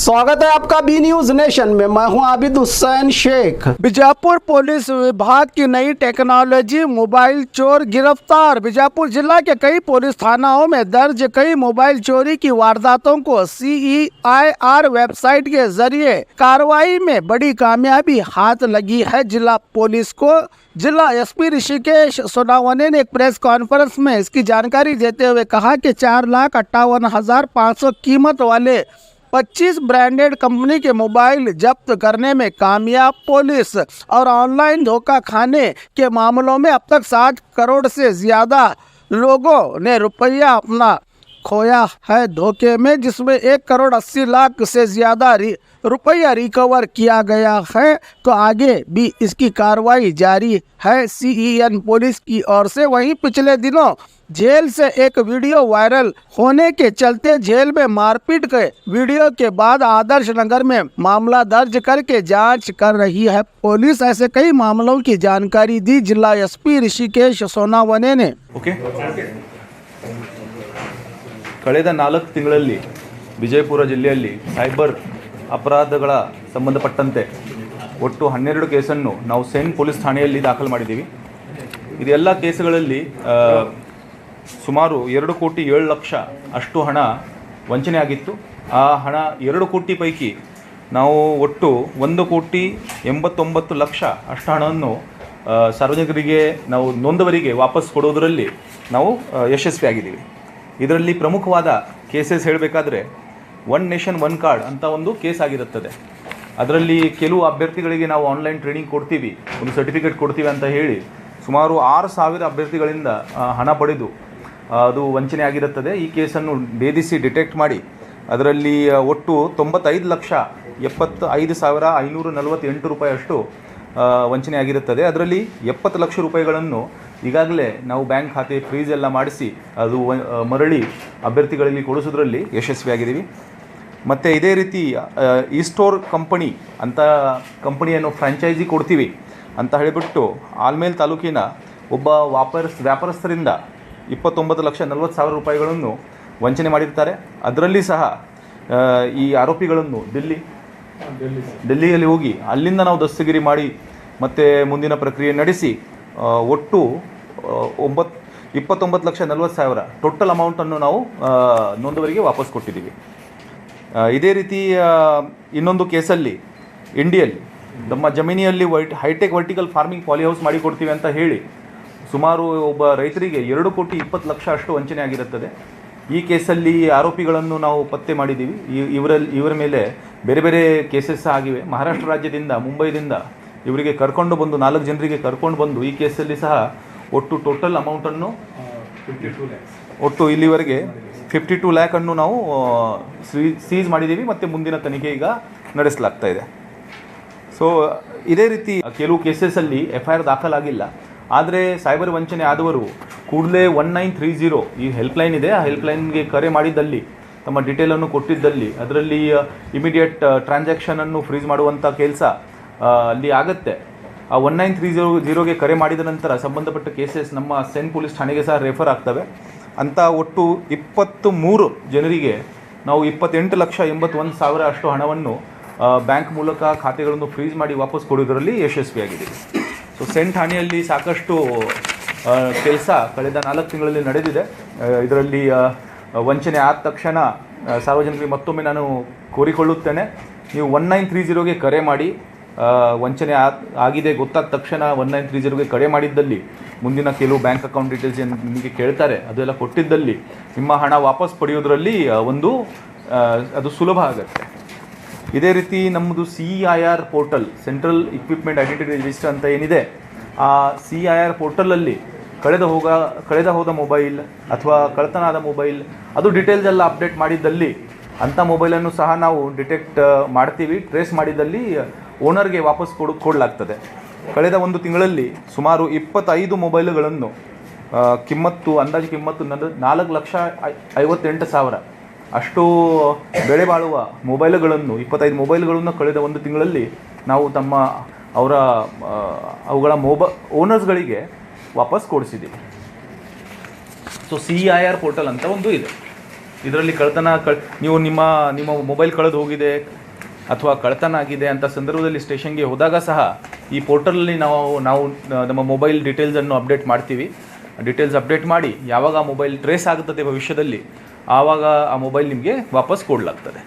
स्वागत है आपका बी न्यूज नेशन में। मैं हूं आबिद हुसैन शेख। बीजापुर पुलिस विभाग की नई टेक्नोलॉजी, मोबाइल चोर गिरफ्तार। बीजापुर जिला के कई पुलिस थानाओं में दर्ज कई मोबाइल चोरी की वारदातों को CEIR वेबसाइट के जरिए कार्रवाई में बड़ी कामयाबी हाथ लगी है। जिला पुलिस को जिला SP ऋषिकेश सोनावने ने एक प्रेस कॉन्फ्रेंस में इसकी जानकारी देते हुए कहा कि 4,58,500 कीमत वाले 25 ब्रांडेड कंपनी के मोबाइल जब्त करने में कामयाब पुलिस। और ऑनलाइन धोखा खाने के मामलों में अब तक 60 करोड़ से ज़्यादा लोगों ने रुपया अपना खोया है धोखे में, जिसमें 1,80,00,000 से ज़्यादा रुपया रिकवर किया गया है। तो आगे भी इसकी कार्रवाई जारी है CEN पुलिस की ओर से। वहीं पिछले दिनों जेल से एक वीडियो वायरल होने के चलते जेल में मारपीट के वीडियो के बाद आदर्श नगर में मामला दर्ज करके जांच कर रही है पुलिस। ऐसे कई मामलों की जानकारी दी जिला SP ऋषिकेश सोनावने ने। ಕಳೆದ 4 ತಿಂಗಳಲ್ಲಿ ವಿಜಯಪುರ ಜಿಲ್ಲೆಯಲ್ಲಿ ಸೈಬರ್ ಅಪರಾಧಗಳ ಸಂಬಂಧಪಟ್ಟಂತೆ ಒಟ್ಟು 12 ಕೇಸನ್ನು ನಾವು ಸೇನ್ ಪೊಲೀಸ್ ಠಾಣೆಯಲ್ಲಿ ದಾಖಲು ಮಾಡಿದ್ದೀವಿ. ಇದೆಲ್ಲ ಕೇಸುಗಳಲ್ಲಿ ಸುಮಾರು 2,07,00,000 ಅಷ್ಟು ಹಣ ವಂಚನೆ ಆಗಿತ್ತು. ಆ ಹಣ 2 ಕೋಟಿ ಪೈಕಿ ನಾವು ಒಟ್ಟು 1,89,00,000 ಅಷ್ಟು ಹಣವನ್ನು ಸಾರ್ವಜನಿಕರಿಗೆ ನಾವು ನೊಂದವರಿಗೆ ವಾಪಸ್ ಕೊಡೋದರಲ್ಲಿ ನಾವು ಯಶಸ್ವಿಯಾಗಿದ್ದೀವಿ. ಇದರಲ್ಲಿ ಪ್ರಮುಖವಾದ ಕೇಸಸ್ ಹೇಳಬೇಕಾದ್ರೆ ಒನ್ ನೇಷನ್ ಒನ್ ಕಾರ್ಡ್ ಅಂತ ಒಂದು ಕೇಸ್ ಆಗಿರುತ್ತದೆ. ಅದರಲ್ಲಿ ಕೆಲವು ಅಭ್ಯರ್ಥಿಗಳಿಗೆ ನಾವು ಆನ್ಲೈನ್ ಟ್ರೈನಿಂಗ್ ಕೊಡ್ತೀವಿ, ಒಂದು ಸರ್ಟಿಫಿಕೇಟ್ ಕೊಡ್ತೀವಿ ಅಂತ ಹೇಳಿ ಸುಮಾರು 6,000 ಅಭ್ಯರ್ಥಿಗಳಿಂದ ಹಣ ಪಡೆದು ಅದು ವಂಚನೆ ಆಗಿರುತ್ತದೆ. ಈ ಕೇಸನ್ನು ಭೇದಿಸಿ ಡಿಟೆಕ್ಟ್ ಮಾಡಿ ಅದರಲ್ಲಿ ಒಟ್ಟು 95,75,548 ರೂಪಾಯಿ ಅಷ್ಟು ವಂಚನೆ ಆಗಿರುತ್ತದೆ. ಅದರಲ್ಲಿ 70 ಲಕ್ಷ ರೂಪಾಯಿಗಳನ್ನು ಈಗಾಗಲೇ ನಾವು ಬ್ಯಾಂಕ್ ಖಾತೆ ಫ್ರೀಸ್ ಎಲ್ಲ ಮಾಡಿಸಿ ಅದು ಮರಳಿ ಅಭ್ಯರ್ಥಿಗಳಲ್ಲಿ ಕೊಡಿಸೋದ್ರಲ್ಲಿ ಯಶಸ್ವಿಯಾಗಿದ್ದೀವಿ. ಮತ್ತು ಇದೇ ರೀತಿ ಈ ಸ್ಟೋರ್ ಕಂಪನಿ ಅಂತ ಕಂಪನಿಯನ್ನು ಫ್ರ್ಯಾಂಚೈಸಿ ಕೊಡ್ತೀವಿ ಅಂತ ಹೇಳಿಬಿಟ್ಟು ಆಲ್ಮೇಲ್ ತಾಲೂಕಿನ ಒಬ್ಬ ವ್ಯಾಪಾರಸ್ಥರಿಂದ 29,40,000 ರೂಪಾಯಿಗಳನ್ನು ವಂಚನೆ ಮಾಡಿರ್ತಾರೆ. ಅದರಲ್ಲಿ ಸಹ ಈ ಆರೋಪಿಗಳನ್ನು ಡೆಲ್ಲಿಯಲ್ಲಿ ಹೋಗಿ ಅಲ್ಲಿಂದ ನಾವು ದಸ್ತಗಿರಿ ಮಾಡಿ ಮತ್ತು ಮುಂದಿನ ಪ್ರಕ್ರಿಯೆ ನಡೆಸಿ ಒಟ್ಟು 29,40,000 ಟೋಟಲ್ ಅಮೌಂಟನ್ನು ನಾವು ನೊಂದವರಿಗೆ ವಾಪಸ್ ಕೊಟ್ಟಿದ್ದೀವಿ. ಇದೇ ರೀತಿ ಇನ್ನೊಂದು ಕೇಸಲ್ಲಿ ಇಂಡಿಯಲ್ಲಿ ನಮ್ಮ ಜಮೀನಿಯಲ್ಲಿ ಹೈಟೆಕ್ ವರ್ಟಿಕಲ್ ಫಾರ್ಮಿಂಗ್ ಪಾಲಿಹೌಸ್ ಮಾಡಿಕೊಡ್ತೀವಿ ಅಂತ ಹೇಳಿ ಸುಮಾರು ಒಬ್ಬ ರೈತರಿಗೆ 2,20,00,000 ಅಷ್ಟು ವಂಚನೆ ಆಗಿರುತ್ತದೆ. ಈ ಕೇಸಲ್ಲಿ ಆರೋಪಿಗಳನ್ನು ನಾವು ಪತ್ತೆ ಮಾಡಿದ್ದೀವಿ. ಇವರ ಮೇಲೆ ಬೇರೆ ಬೇರೆ ಕೇಸಸ್ ಆಗಿವೆ. ಮಹಾರಾಷ್ಟ್ರ ರಾಜ್ಯದಿಂದ, ಮುಂಬೈದಿಂದ ಇವರಿಗೆ ಕರ್ಕೊಂಡು ಬಂದು 4 ಜನರಿಗೆ ಕರ್ಕೊಂಡು ಬಂದು ಈ ಕೇಸಲ್ಲಿ ಸಹ ಒಟ್ಟು ಟೋಟಲ್ ಅಮೌಂಟನ್ನು ಒಟ್ಟು ಇಲ್ಲಿವರೆಗೆ 52 ಲ್ಯಾಕನ್ನು ನಾವು ಸೀಸ್ ಮಾಡಿದ್ದೀವಿ ಮತ್ತು ಮುಂದಿನ ತನಿಖೆ ಈಗ ನಡೆಸಲಾಗ್ತಾ ಇದೆ. ಸೊ ಇದೇ ರೀತಿ ಕೆಲವು ಕೇಸಸಲ್ಲಿ FIR ದಾಖಲಾಗಿಲ್ಲ. ಆದರೆ ಸೈಬರ್ ವಂಚನೆ ಆದವರು ಕೂಡಲೇ 1930 ಈ ಹೆಲ್ಪ್ಲೈನ್ ಇದೆ, ಆ ಹೆಲ್ಪ್ಲೈನ್ಗೆ ಕರೆ ಮಾಡಿದ್ದಲ್ಲಿ ತಮ್ಮ ಡೀಟೇಲನ್ನು ಕೊಟ್ಟಿದ್ದಲ್ಲಿ ಅದರಲ್ಲಿ ಇಮಿಡಿಯೇಟ್ ಟ್ರಾನ್ಸಾಕ್ಷನನ್ನು ಫ್ರೀಸ್ ಮಾಡುವಂಥ ಕೆಲಸ ಅಲ್ಲಿ ಆಗುತ್ತೆ. ಆ 1930ಗೆ ಕರೆ ಮಾಡಿದ ನಂತರ ಸಂಬಂಧಪಟ್ಟ ಕೇಸಸ್ ನಮ್ಮ ಸೇನ್ ಪೊಲೀಸ್ ಠಾಣೆಗೆ ಸಹ ರೆಫರ್ ಆಗ್ತವೆ. ಅಂತ ಒಟ್ಟು 23 ಜನರಿಗೆ ನಾವು 28,81,000 ಅಷ್ಟು ಹಣವನ್ನು ಬ್ಯಾಂಕ್ ಮೂಲಕ ಖಾತೆಗಳನ್ನು ಫ್ರೀಸ್ ಮಾಡಿ ವಾಪಸ್ ಕೊಡೋದರಲ್ಲಿ ಯಶಸ್ವಿಯಾಗಿದ್ದೀವಿ. ಸೊ ಸೇನ್ ಠಾಣೆಯಲ್ಲಿ ಸಾಕಷ್ಟು ಕೆಲಸ ಕಳೆದ 4 ತಿಂಗಳಲ್ಲಿ ನಡೆದಿದೆ. ಇದರಲ್ಲಿ ವಂಚನೆ ಆದ ತಕ್ಷಣ ಸಾರ್ವಜನಿಕರಿಗೆ ಮತ್ತೊಮ್ಮೆ ನಾನು ಕೋರಿಕೊಳ್ಳುತ್ತೇನೆ, ನೀವು 1930ಗೆ ಕರೆ ಮಾಡಿ ವಂಚನೆ ಆಗಿದೆ ಗೊತ್ತಾದ ತಕ್ಷಣ 1930ಗೆ ಕರೆ ಮಾಡಿದ್ದಲ್ಲಿ ಮುಂದಿನ ಕೆಲವು ಬ್ಯಾಂಕ್ ಅಕೌಂಟ್ ಡೀಟೇಲ್ಸ್ ಏನು ನಿಮಗೆ ಕೇಳ್ತಾರೆ ಅದೆಲ್ಲ ಕೊಟ್ಟಿದ್ದಲ್ಲಿ ನಿಮ್ಮ ಹಣ ವಾಪಸ್ ಪಡೆಯೋದ್ರಲ್ಲಿ ಅದು ಸುಲಭ ಆಗುತ್ತೆ. ಇದೇ ರೀತಿ ನಮ್ಮದು CEIR portal, central equipment identity register ಅಂತ ಏನಿದೆ, ಆ CEIR ಪೋರ್ಟಲಲ್ಲಿ ಕಳೆದ ಹೋದ ಮೊಬೈಲ್ ಅಥವಾ ಕಳ್ಳತನ ಆದ ಮೊಬೈಲ್ ಅದು ಡೀಟೇಲ್ಸ್ ಎಲ್ಲ ಅಪ್ಡೇಟ್ ಮಾಡಿದ್ದಲ್ಲಿ ಅಂಥ ಮೊಬೈಲನ್ನು ಸಹ ನಾವು ಡಿಟೆಕ್ಟ್ ಮಾಡ್ತೀವಿ. ಟ್ರೇಸ್ ಮಾಡಿದ್ದಲ್ಲಿ ಓನರ್ಗೆ ವಾಪಸ್ ಕೊಡಲಾಗ್ತದೆ. ಕಳೆದ 1 ತಿಂಗಳಲ್ಲಿ ಸುಮಾರು 25 ಮೊಬೈಲುಗಳನ್ನು ಅಂದಾಜು ಕಿಮ್ಮತ್ತು 4,58,000 ಅಷ್ಟು ಬೆಲೆ ಬಾಳುವ ಮೊಬೈಲುಗಳನ್ನು 25 ಮೊಬೈಲ್ಗಳನ್ನು ಕಳೆದ 1 ತಿಂಗಳಲ್ಲಿ ನಾವು ಅವುಗಳ ಓನರ್ಸ್ಗಳಿಗೆ ವಾಪಸ್ ಕೊಡಿಸಿದ್ದೀವಿ. ಸೊ CEIR ಪೋರ್ಟಲ್ ಅಂತ ಒಂದು ಇದೆ. ಇದರಲ್ಲಿ ನೀವು ನಿಮ್ಮ ಮೊಬೈಲ್ ಕಳೆದು ಹೋಗಿದೆ ಅಥವಾ ಕಳ್ತನ ಆಗಿದೆ ಅಂತ ಸಂದರ್ಭದಲ್ಲಿ ಸ್ಟೇಷನ್ಗೆ ಹೋದಾಗ ಸಹ ಈ ಪೋರ್ಟಲಲ್ಲಿ ನಾವು ನಮ್ಮ ಮೊಬೈಲ್ ಡೀಟೇಲ್ಸನ್ನು ಅಪ್ಡೇಟ್ ಮಾಡ್ತೀವಿ. ಡೀಟೇಲ್ಸ್ ಅಪ್ಡೇಟ್ ಮಾಡಿ ಯಾವಾಗ ಆ ಮೊಬೈಲ್ ಟ್ರೇಸ್ ಆಗುತ್ತದೆ ಭವಿಷ್ಯದಲ್ಲಿ ಆವಾಗ ಆ ಮೊಬೈಲ್ ನಿಮಗೆ ವಾಪಸ್ ಕೊಡಲಾಗ್ತದೆ.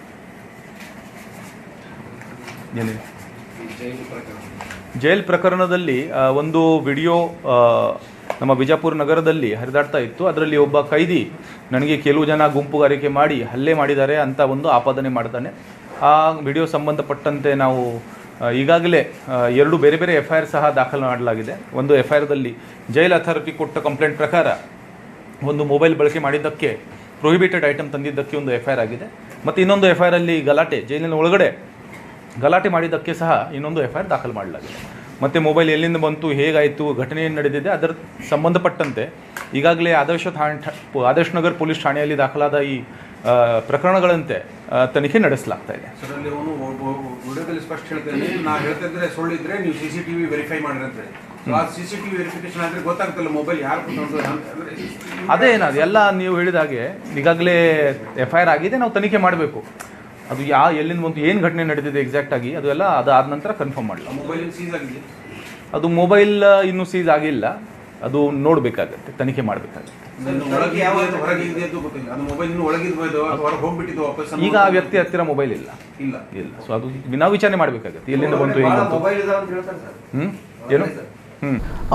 ಏನಿದೆ ಜೈಲ್ ಪ್ರಕರಣದಲ್ಲಿ ಒಂದು ವಿಡಿಯೋ ನಮ್ಮ ಬಿಜಾಪುರ ನಗರದಲ್ಲಿ ಹರಿದಾಡ್ತಾ ಇತ್ತು. ಅದರಲ್ಲಿ ಒಬ್ಬ ಕೈದಿ ನನಗೆ ಕೆಲವು ಜನ ಗುಂಪುಗಾರಿಕೆ ಮಾಡಿ ಹಲ್ಲೆ ಮಾಡಿದ್ದಾರೆ ಅಂತ ಒಂದು ಆಪಾದನೆ ಮಾಡ್ತಾನೆ. ಆ ವಿಡಿಯೋ ಸಂಬಂಧಪಟ್ಟಂತೆ ನಾವು ಈಗಾಗಲೇ 2 ಬೇರೆ ಬೇರೆ FIR ಸಹ ದಾಖಲು ಮಾಡಲಾಗಿದೆ. ಒಂದು FIRದಲ್ಲಿ ಜೈಲ್ ಅಥಾರಿಟಿ ಕೊಟ್ಟ ಕಂಪ್ಲೇಂಟ್ ಪ್ರಕಾರ ಒಂದು ಮೊಬೈಲ್ ಬಳಕೆ ಮಾಡಿದ್ದಕ್ಕೆ ಪ್ರೊಹಿಬಿಟೆಡ್ ಐಟಮ್ ತಂದಿದ್ದಕ್ಕೆ ಒಂದು FIR ಆಗಿದೆ. ಮತ್ತು ಇನ್ನೊಂದು FIRಲ್ಲಿ ಜೈಲಿನ ಒಳಗಡೆ ಗಲಾಟೆ ಮಾಡಿದ್ದಕ್ಕೆ ಸಹ ಇನ್ನೊಂದು FIR ದಾಖಲು ಮಾಡಲಾಗಿದೆ. ಮತ್ತು ಮೊಬೈಲ್ ಎಲ್ಲಿಂದ ಬಂತು, ಹೇಗಾಯಿತು, ಘಟನೆ ಏನು ನಡೆದಿದೆ ಅದರ ಸಂಬಂಧಪಟ್ಟಂತೆ ಈಗಾಗಲೇ ಆದರ್ಶ್ ನಗರ್ ಪೊಲೀಸ್ ಠಾಣೆಯಲ್ಲಿ ದಾಖಲಾದ ಈ ಪ್ರಕರಣಗಳಂತೆ ತನಿಖೆ ನಡೆಸಲಾಗ್ತಾ ಇದೆ. ಅದರಲ್ಲಿ ಅವನು ವಿಡಿಯೋದಲ್ಲಿ ಸ್ಪಷ್ಟ ಹೇಳ್ತಾನೆ, ನಾ ಹೇಳ್ತಾ ಇದ್ರೆ ಸುಳ್ಳಿದ್ರೆ ನೀವು CCTV ವೆರಿಫೈ ಮಾಡಿರಂತೆ. ಆ CCTV ವೆರಿಫಿಕೇಶನ್ ಆದರೆ ಗೊತ್ತಾಗ್ತಲ್ಲ ಮೊಬೈಲ್ ಯಾರು ಕೊಟ್ಟು. ಅದೇನದು ಎಲ್ಲ ನೀವು ಹೇಳಿದ ಹಾಗೆ ಈಗಾಗಲೇ FIR ಆಗಿದೆ, ನಾವು ತನಿಖೆ ಮಾಡಬೇಕು. ಅದು ಎಲ್ಲಿಂದ ಬಂತು, ಏನು ಘಟನೆ ನಡೆದಿದೆ ಎಕ್ಸಾಕ್ಟ್ ಆಗಿ ಅದೆಲ್ಲ ಅದಾದ ನಂತರ ಕನ್ಫರ್ಮ್ ಮಾಡಲ್ಲ. ಮೊಬೈಲ್ ಸೀಸ್ ಆಗಿದೆ, ಅದು ಮೊಬೈಲ್ ಇನ್ನೂ ಸೀಸ್ ಆಗಿಲ್ಲ, ಅದು ನೋಡಬೇಕಾಗತ್ತೆ, ತನಿಖೆ ಮಾಡಬೇಕಾಗುತ್ತೆ. ಈಗ ಆ ವ್ಯಕ್ತಿ ಹತ್ತಿರ ಮೊಬೈಲ್ ಇಲ್ಲ. ಸೊ ಅದು ನಾವು ವಿಚಾರಣೆ ಮಾಡಬೇಕಾಗತ್ತೆ ಎಲ್ಲಿಂದ ಬಂತು, ಏನು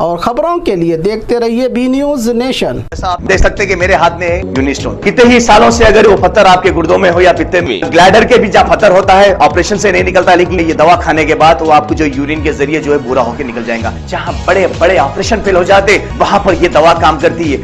और खबरों के लिए देखते रहिए बी न्यूज नेशन। ऐसा आप देख सकते हैं कि मेरे हाथ में यूनिस्टोन, कितने ही सालों से अगर वो पत्थर आपके गुर्दों में हो या पित्ते में, ग्लैडर के भी जहाँ पत्थर होता है ऑपरेशन से नहीं निकलता, लेकिन ये दवा खाने के बाद वो आपको जो यूरिन के जरिए जो है पूरा होकर निकल जाएगा। जहाँ बड़े बड़े ऑपरेशन फेल हो जाते वहां पर ये दवा काम करती है।